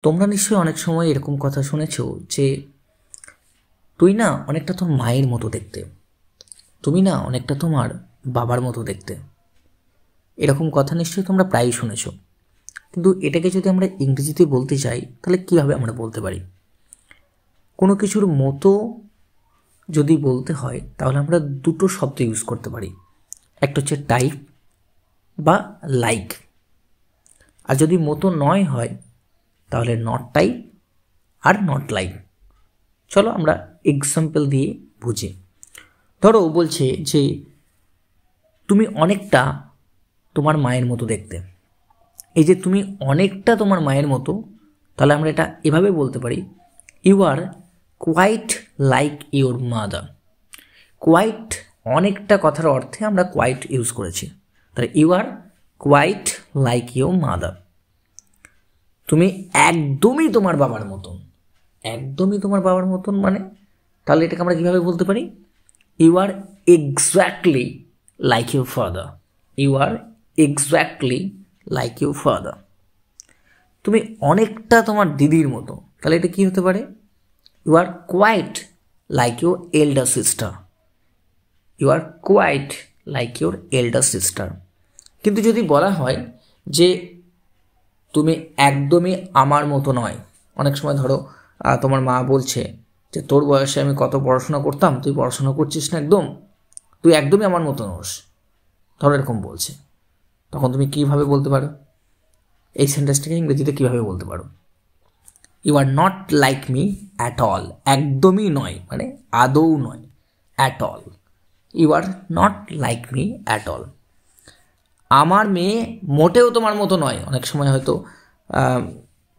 তোমরা নিশ্চয়ই অনেক সময় এরকম কথা শুনেছো যে তুই না অনেকটা তোর মায়ের মতো দেখতে, তুমি না অনেকটা তোমার বাবার মতো দেখতে। এরকম কথা নিশ্চয়ই তোমরা প্রায়ই শুনেছো। কিন্তু এটাকে যদি আমরা ইংরেজিতে বলতে চাই তাহলে কীভাবে আমরা বলতে পারি? কোনো কিছুর মতো যদি বলতে হয় তাহলে আমরা দুটো শব্দ ইউজ করতে পারি, একটা হচ্ছে টাইপ বা লাইক। আর যদি মতো নয় হয় তাহলে not type R not like. চলো আমরা এক্সাম্পল দিয়ে বুঝি। ধরো বলছে যে তুমি অনেকটা তোমার মায়ের মতো দেখতে। এই যে তুমি অনেকটা তোমার মায়ের মতো, তাহলে আমরা এটা এভাবে বলতে পারি, you are quite like your mother. Quite অনেকটা কথার অর্থে আমরা কোয়াইট ইউজ করেছি, তাহলে you are quite like your mother. তুমি একদমই তোমার বাবার মতন। একদমই তোমার বাবার মতন মানে তাহলে এটাকে আমরা কীভাবে বলতে পারি? You are exactly like your father. You are exactly like your father. তুমি অনেকটা তোমার দিদির মতো, তাহলে এটা কী হতে পারে? You are quite like your elder sister. You are quite like your elder sister. কিন্তু যদি বলা হয় যে তুমি একদমই আমার মতো নয়, অনেক সময় ধরো তোমার মা বলছে যে তোর বয়সে আমি কত পড়াশোনা করতাম, তুই পড়াশোনা করছিস না, তুই একদমই আমার মতো নোস, ধরো এরকম বলছে, তখন তুমি কীভাবে বলতে পারো? এই সেন্টেন্সটাকে ইংরেজিতে কীভাবে বলতে পারো? You are not like me at all. একদমই নয় মানে আদৌ নয়, at all. You are not like me at all. আমার মেয়ে মোটেও তোমার মতো নয়। অনেক সময় হয়তো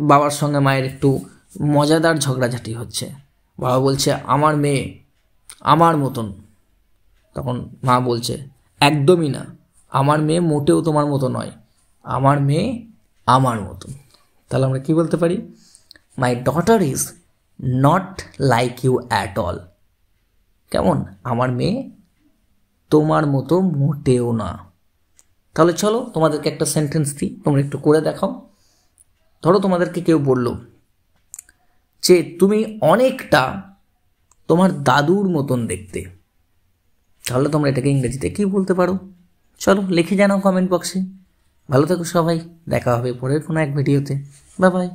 বাবার সঙ্গে মায়ের একটু মজাদার ঝগড়াঝাটি হচ্ছে, বাবা বলছে আমার মেয়ে আমার মতন, তখন মা বলছে একদমই না, আমার মেয়ে মোটেও তোমার মতো নয়, আমার মেয়ে আমার মতন। তাহলে আমরা কি বলতে পারি? My daughter is not like you at all. কেমন? আমার মেয়ে তোমার মতো মোটেও না। তাহলে চলো তোমাদেরকে একটা সেন্টেন্স দিই, তোমরা একটু করে দেখাও। ধরো তোমাদেরকে কেউ বলল যে তুমি অনেকটা তোমার দাদুর মতন দেখতে, তাহলে তোমরা এটাকে ইংরেজিতে কী বলতে পারো? চলো লিখে জানাও কমেন্ট বক্সে। ভালো থেকো সবাই, দেখা হবে পরের কোনো এক ভিডিওতে। Bye bye.